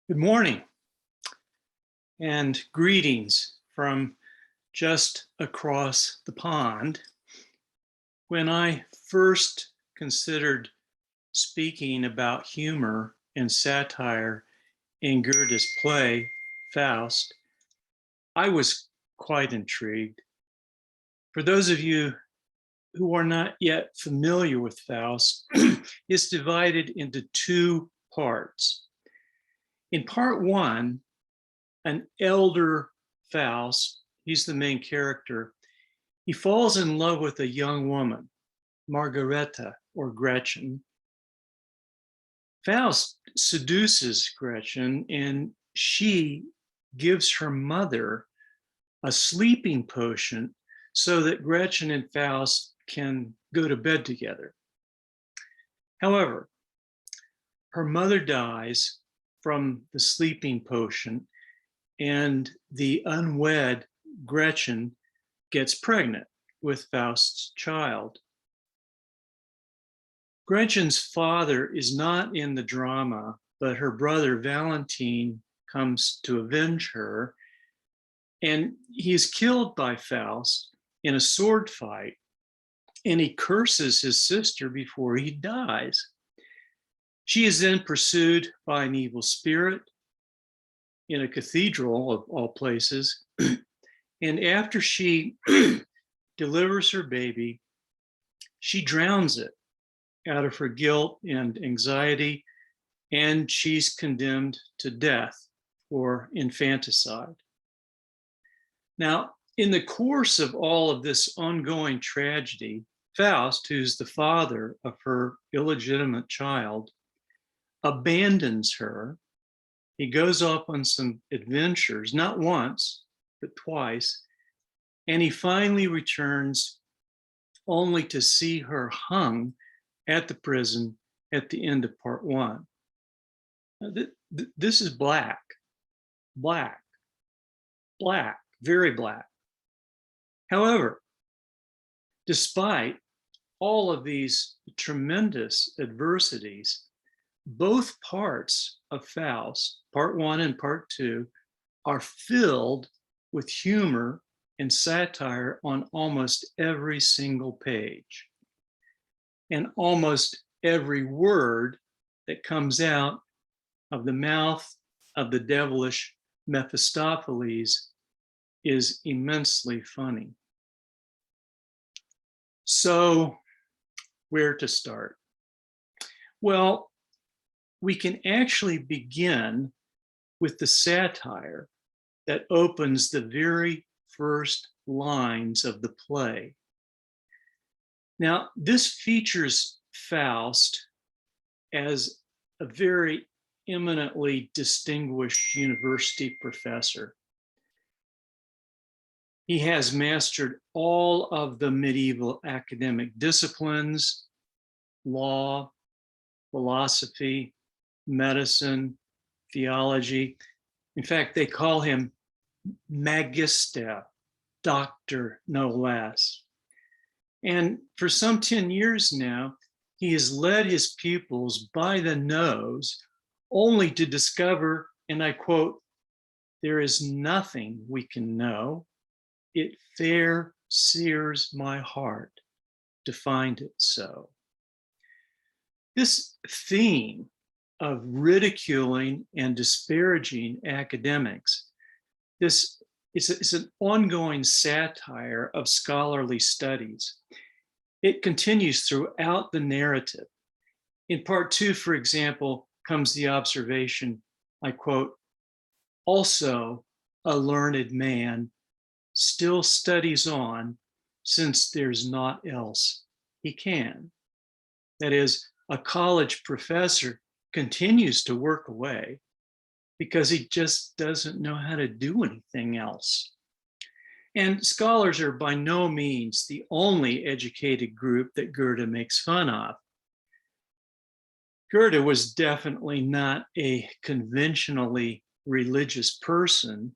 Good morning and greetings from just across the pond. When I first considered speaking about humor and satire in Goethe's play, Faust, I was quite intrigued. For those of you who are not yet familiar with Faust, it's divided into two parts. In part one, an elder Faust, he's the main character, he falls in love with a young woman, Margareta or Gretchen. Faust seduces Gretchen and she gives her mother a sleeping potion so that Gretchen and Faust can go to bed together. However, her mother dies from the sleeping potion, and the unwed Gretchen gets pregnant with Faust's child. Gretchen's father is not in the drama, but her brother Valentine comes to avenge her, and he is killed by Faust in a sword fight, and he curses his sister before he dies. She is then pursued by an evil spirit in a cathedral of all places. And after she delivers her baby, she drowns it out of her guilt and anxiety, and she's condemned to death for infanticide. Now, in the course of all of this ongoing tragedy, Faust, who's the father of her illegitimate child, abandons her. He goes off on some adventures, not once, but twice, and he finally returns only to see her hung at the prison at the end of part one. Now, this is black, black, black, very black. However, despite all of these tremendous adversities, both parts of Faust, part one and part two, are filled with humor and satire on almost every single page. And almost every word that comes out of the mouth of the devilish Mephistopheles is immensely funny. So, where to start? Well, we can actually begin with the satire that opens the very first lines of the play. Now, this features Faust as a very eminently distinguished university professor. He has mastered all of the medieval academic disciplines, law, philosophy, medicine, theology. In fact, they call him Magister, doctor, no less. And for some 10 years now, he has led his pupils by the nose only to discover, and I quote, "There is nothing we can know. It fair sears my heart to find it so." This theme of ridiculing and disparaging academics, this is an ongoing satire of scholarly studies. It continues throughout the narrative. In part two, for example, comes the observation, I quote, "Also a learned man still studies on, since there's naught else he can." That is, a college professor continues to work away because he just doesn't know how to do anything else. And scholars are by no means the only educated group that Goethe makes fun of. Goethe was definitely not a conventionally religious person,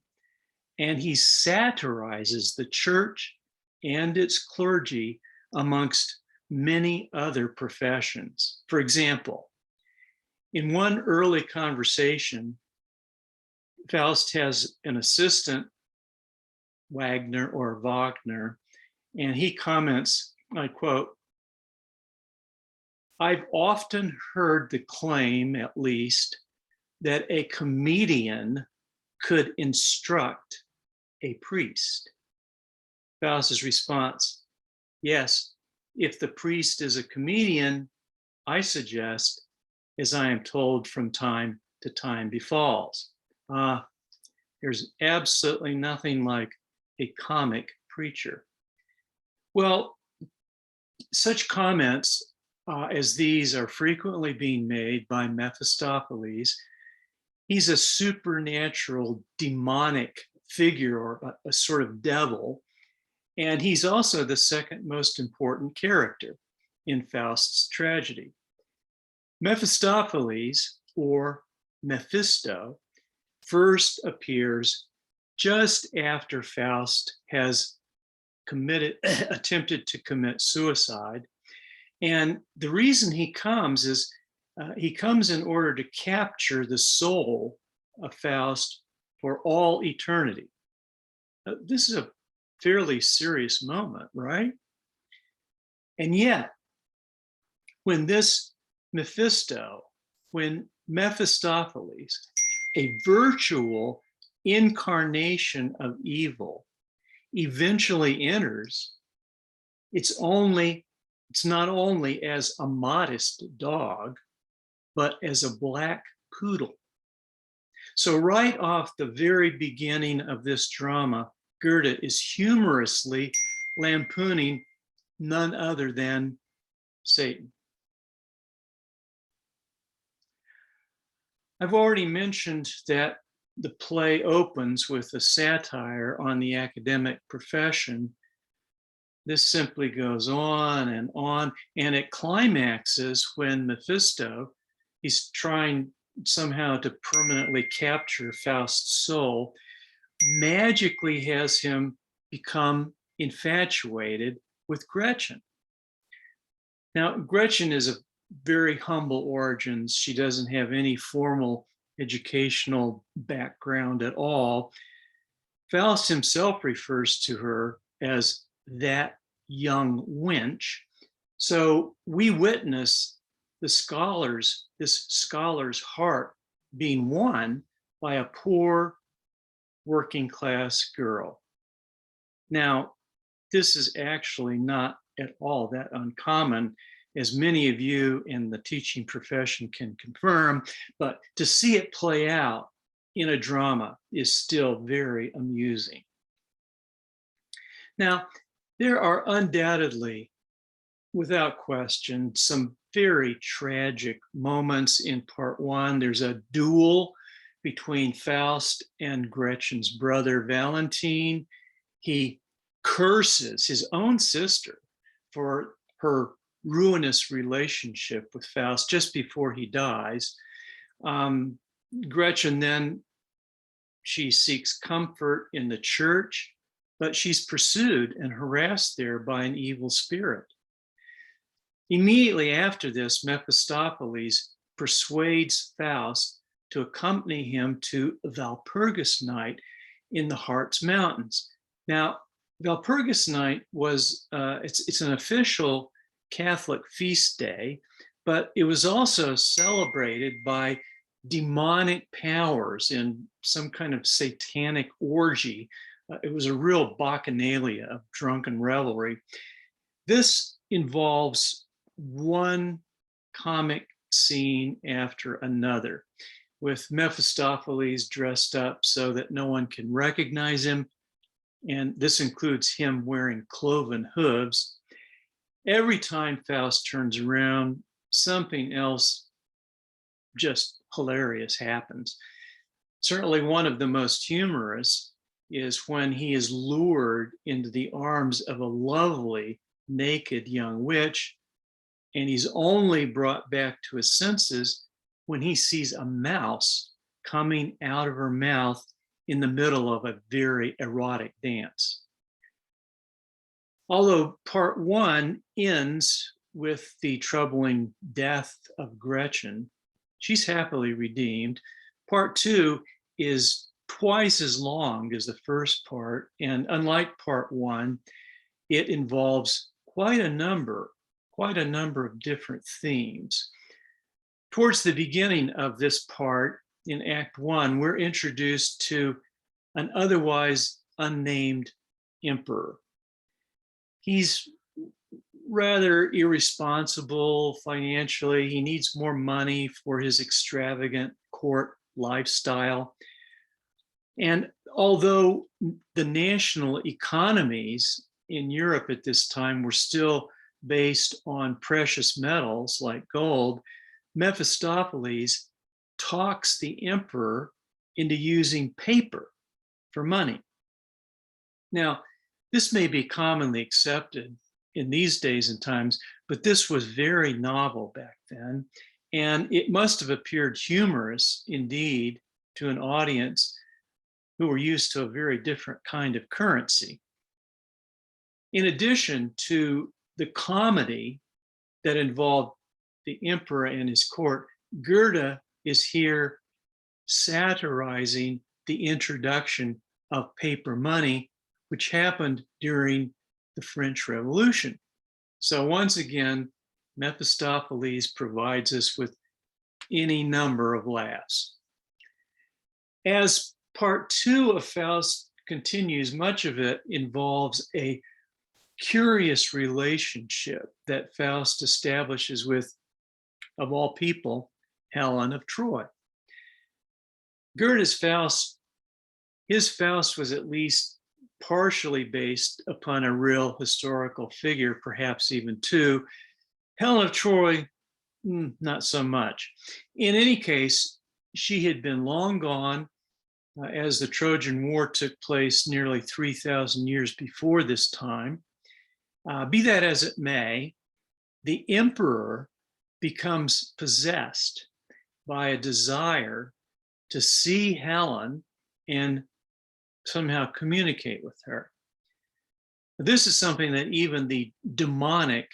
and he satirizes the church and its clergy amongst many other professions. For example, in one early conversation Faust has an assistant, Wagner or Wagner, and he comments, I quote, "I've often heard the claim, at least, that a comedian could instruct a priest." Faust's response, "Yes, if the priest is a comedian, I suggest, as I am told from time to time befalls." There's absolutely nothing like a comic preacher. Well, such comments as these are frequently being made by Mephistopheles. He's a supernatural, demonic figure, or a sort of devil. And he's also the second most important character in Faust's tragedy. Mephistopheles, or Mephisto, first appears just after Faust has attempted to commit suicide. And the reason he comes is he comes in order to capture the soul of Faust for all eternity. This is a fairly serious moment, right? And yet, when when Mephistopheles, a virtual incarnation of evil, eventually enters, it's not only as a modest dog, but as a black poodle. So right off the very beginning of this drama, Goethe is humorously lampooning none other than Satan. I've already mentioned that the play opens with a satire on the academic profession. This simply goes on, and it climaxes when Mephisto, he's trying somehow to permanently capture Faust's soul, magically has him become infatuated with Gretchen. Now, Gretchen is of very humble origins. She doesn't have any formal educational background at all. Faust himself refers to her as that young wench. So we witness this scholar's heart being won by a poor working class girl. Now, this is actually not at all that uncommon, as many of you in the teaching profession can confirm, but to see it play out in a drama is still very amusing. Now, there are undoubtedly, without question, some very tragic moments in part one. There's a duel between Faust and Gretchen's brother, Valentine. He curses his own sister for her ruinous relationship with Faust just before he dies. Gretchen then, she seeks comfort in the church, but she's pursued and harassed there by an evil spirit. Immediately after this, Mephistopheles persuades Faust to accompany him to Walpurgis Night in the Harz Mountains. Now, Walpurgis Night was, it's an official Catholic feast day, but it was also celebrated by demonic powers in some kind of satanic orgy. It was a real bacchanalia of drunken revelry. This involves one comic scene after another, with Mephistopheles dressed up so that no one can recognize him. And this includes him wearing cloven hooves. Every time Faust turns around, something else just hilarious happens. Certainly one of the most humorous is when he is lured into the arms of a lovely naked young witch, and he's only brought back to his senses when he sees a mouse coming out of her mouth in the middle of a very erotic dance. Although part one ends with the troubling death of Gretchen, she's happily redeemed. Part two is twice as long as the first part, and unlike part one, it involves quite a number of different themes. Towards the beginning of this part, in Act One, we're introduced to an otherwise unnamed emperor. He's rather irresponsible financially. He needs more money for his extravagant court lifestyle. And although the national economies in Europe at this time were still based on precious metals like gold, Mephistopheles talks the emperor into using paper for money. Now, this may be commonly accepted in these days and times, but this was very novel back then, and it must have appeared humorous indeed to an audience who were used to a very different kind of currency. In addition to the comedy that involved the emperor and his court, Goethe is here satirizing the introduction of paper money, which happened during the French Revolution. So once again, Mephistopheles provides us with any number of laughs. As part two of Faust continues, much of it involves a curious relationship that Faust establishes with, of all people, Helen of Troy. Goethe's Faust, his Faust was at least partially based upon a real historical figure, perhaps even two. Helen of Troy, not so much. In any case, she had been long gone as the Trojan War took place nearly 3,000 years before this time. Be that as it may, the emperor becomes possessed by a desire to see Helen and somehow communicate with her. This is something that even the demonic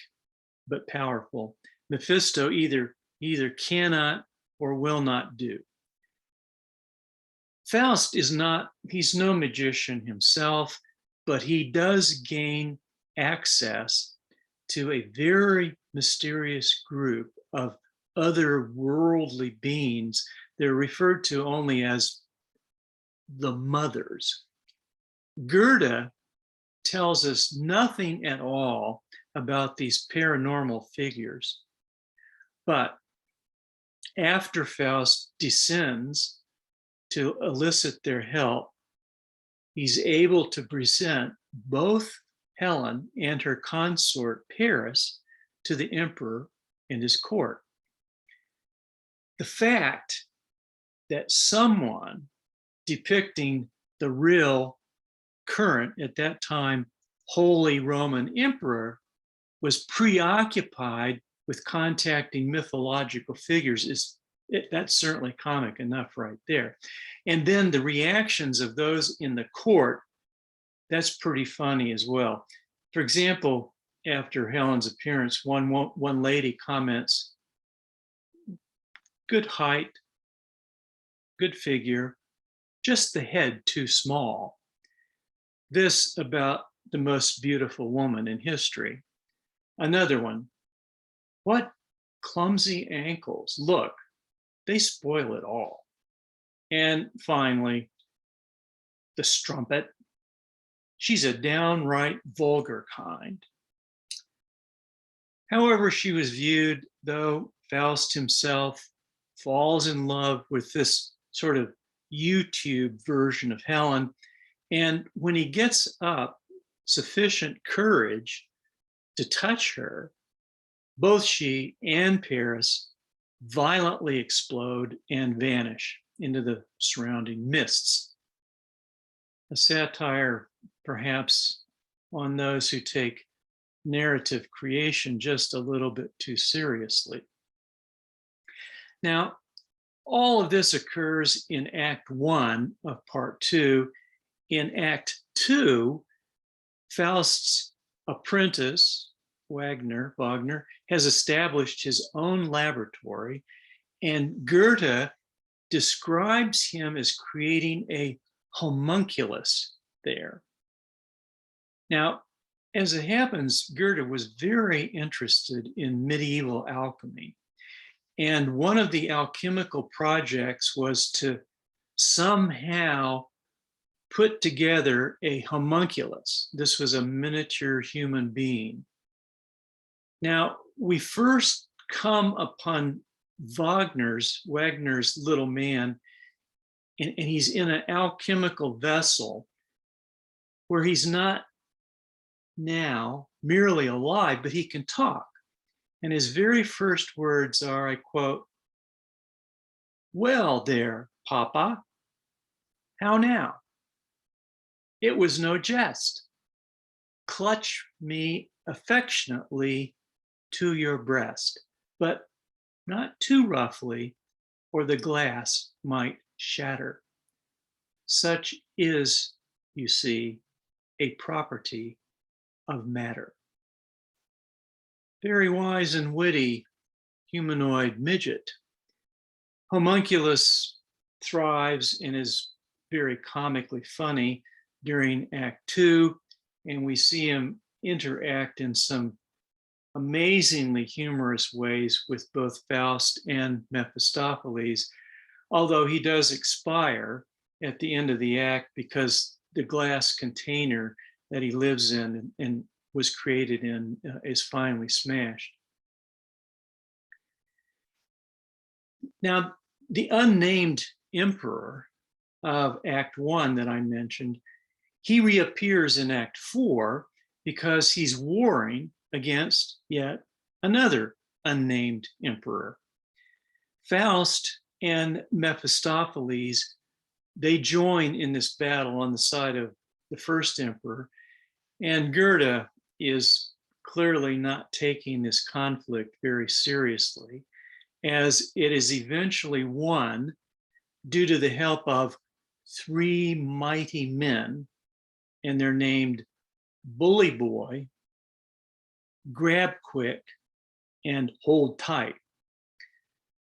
but powerful Mephisto either cannot or will not do. Faust is not, he's no magician himself, but he does gain access to a very mysterious group of otherworldly beings. They're referred to only as the mothers. Goethe tells us nothing at all about these paranormal figures, but after Faust descends to elicit their help, he's able to present both Helen and her consort Paris to the emperor and his court. The fact that someone depicting the real, current, at that time, Holy Roman Emperor was preoccupied with contacting mythological figures that's certainly comic enough right there. And then the reactions of those in the court, that's pretty funny as well. For example, after Helen's appearance, one lady comments, "Good height, good figure, just the head too small." This about the most beautiful woman in history. Another one, "What clumsy ankles, look, they spoil it all." And finally, the strumpet, "She's a downright vulgar kind." However she was viewed, though, Faust himself falls in love with this sort of YouTube version of Helen. And when he gets up sufficient courage to touch her, both she and Paris violently explode and vanish into the surrounding mists. A satire, perhaps, on those who take narrative creation just a little bit too seriously. Now, all of this occurs in Act 1 of Part 2. In Act 2, Faust's apprentice, Wagner, has established his own laboratory, and Goethe describes him as creating a homunculus there. Now, as it happens, Goethe was very interested in medieval alchemy. And one of the alchemical projects was to somehow put together a homunculus. This was a miniature human being. Now, we first come upon Wagner's little man, and he's in an alchemical vessel where he's not now merely alive, but he can talk. And his very first words are, I quote, "Well there, Papa, how now? It was no jest. Clutch me affectionately to your breast, but not too roughly, or the glass might shatter. Such is, you see, a property of matter." Very wise and witty humanoid midget. Homunculus thrives and is very comically funny during Act 2, and we see him interact in some amazingly humorous ways with both Faust and Mephistopheles, although he does expire at the end of the act because the glass container that he lives in and was created in is finally smashed. Now, the unnamed emperor of Act 1 that I mentioned, he reappears in Act 4 because he's warring against yet another unnamed emperor. Faust and Mephistopheles, they join in this battle on the side of the first emperor, and Goethe is clearly not taking this conflict very seriously, as it is eventually won due to the help of three mighty men, and they're named Bully Boy, Grab Quick, and Hold Tight.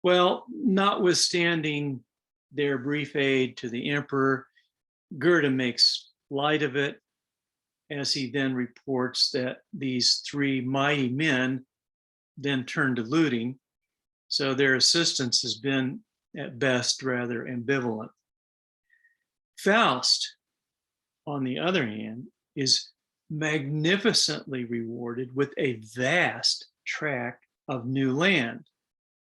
Well, notwithstanding their brief aid to the emperor, Goethe makes light of it, as he then reports that these three mighty men then turned to looting. So their assistance has been, at best, rather ambivalent. Faust, on the other hand, is magnificently rewarded with a vast tract of new land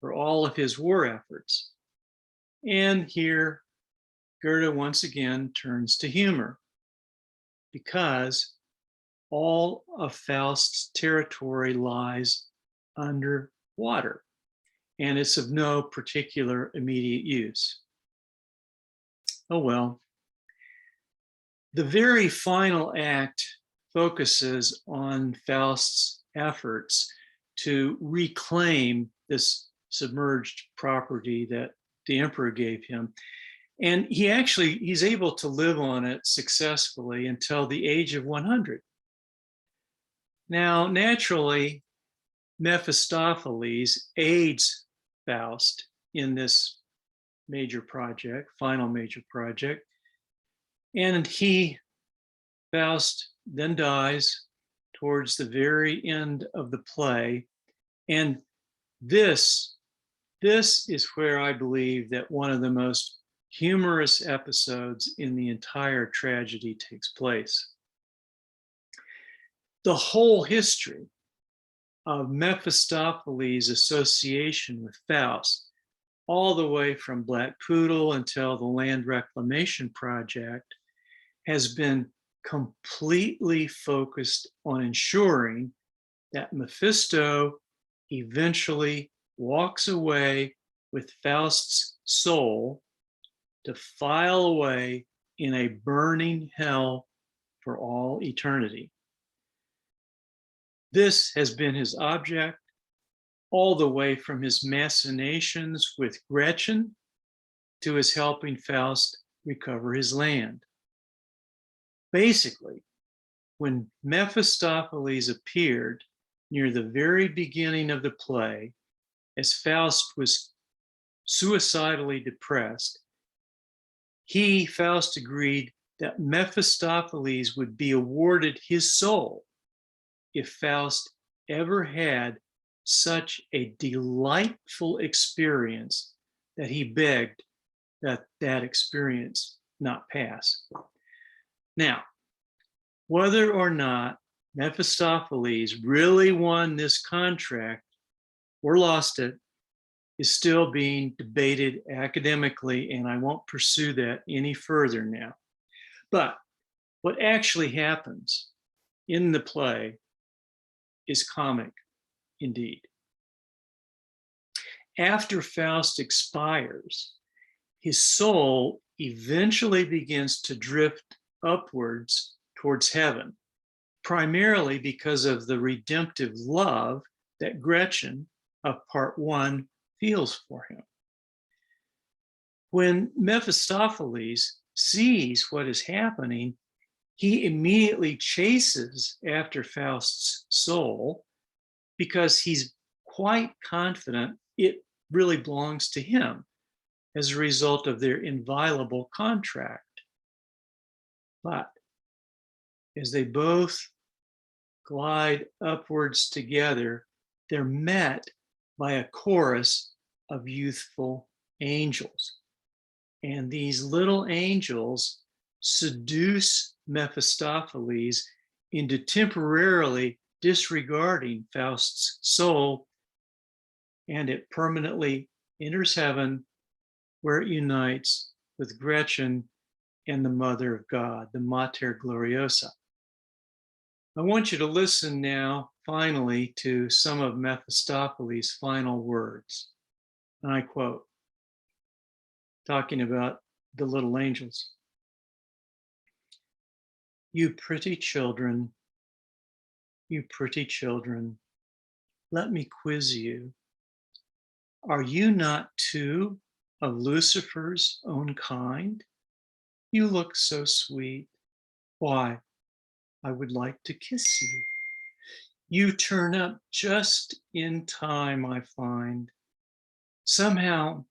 for all of his war efforts. And here, Goethe once again turns to humor, because all of Faust's territory lies under water, and it's of no particular immediate use. Oh well. The very final act focuses on Faust's efforts to reclaim this submerged property that the emperor gave him. And he's able to live on it successfully until the age of 100. Now, naturally, Mephistopheles aids Faust in this major project, final major project. And Faust then dies towards the very end of the play. And this is where I believe that one of the most humorous episodes in the entire tragedy takes place. The whole history of Mephistopheles' association with Faust, all the way from Black Poodle until the Land Reclamation Project, has been completely focused on ensuring that Mephisto eventually walks away with Faust's soul to file away in a burning hell for all eternity. This has been his object all the way from his machinations with Gretchen to his helping Faust recover his land. Basically, when Mephistopheles appeared near the very beginning of the play, as Faust was suicidally depressed, Faust, agreed that Mephistopheles would be awarded his soul if Faust ever had such a delightful experience that he begged that that experience not pass. Now, whether or not Mephistopheles really won this contract or lost it is still being debated academically, and I won't pursue that any further now. But what actually happens in the play is comic indeed. After Faust expires, his soul eventually begins to drift upwards towards heaven, primarily because of the redemptive love that Gretchen of part one feels for him. When Mephistopheles sees what is happening, he immediately chases after Faust's soul because he's quite confident it really belongs to him as a result of their inviolable contract. But as they both glide upwards together, they're met by a chorus of youthful angels. And these little angels seduce Mephistopheles into temporarily disregarding Faust's soul, and it permanently enters heaven, where it unites with Gretchen and the Mother of God, the Mater Gloriosa. I want you to listen now, finally, to some of Mephistopheles' final words. And I quote, talking about the little angels. You pretty children, let me quiz you. Are you not too of Lucifer's own kind? You look so sweet. Why, I would like to kiss you. You turn up just in time, I find. Somehow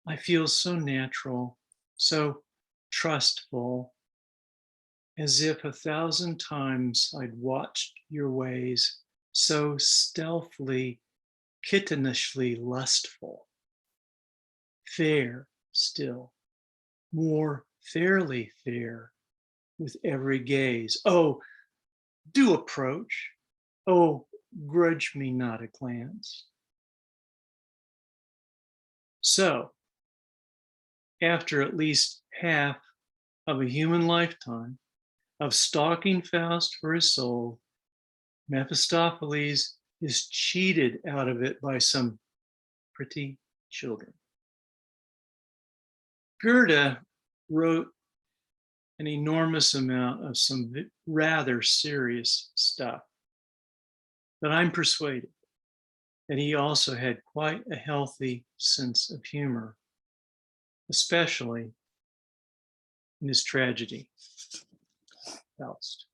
I feel so natural, so trustful, as if 1,000 times I'd watched your ways, so stealthily, kittenishly lustful. Fair still, more fairly fair with every gaze. Oh, do approach. Oh, grudge me not a glance. So, after at least half of a human lifetime of stalking Faust for his soul, Mephistopheles is cheated out of it by some pretty children. Goethe wrote an enormous amount of some rather serious stuff, but I'm persuaded that he also had quite a healthy sense of humor, especially in his tragedy, Faust.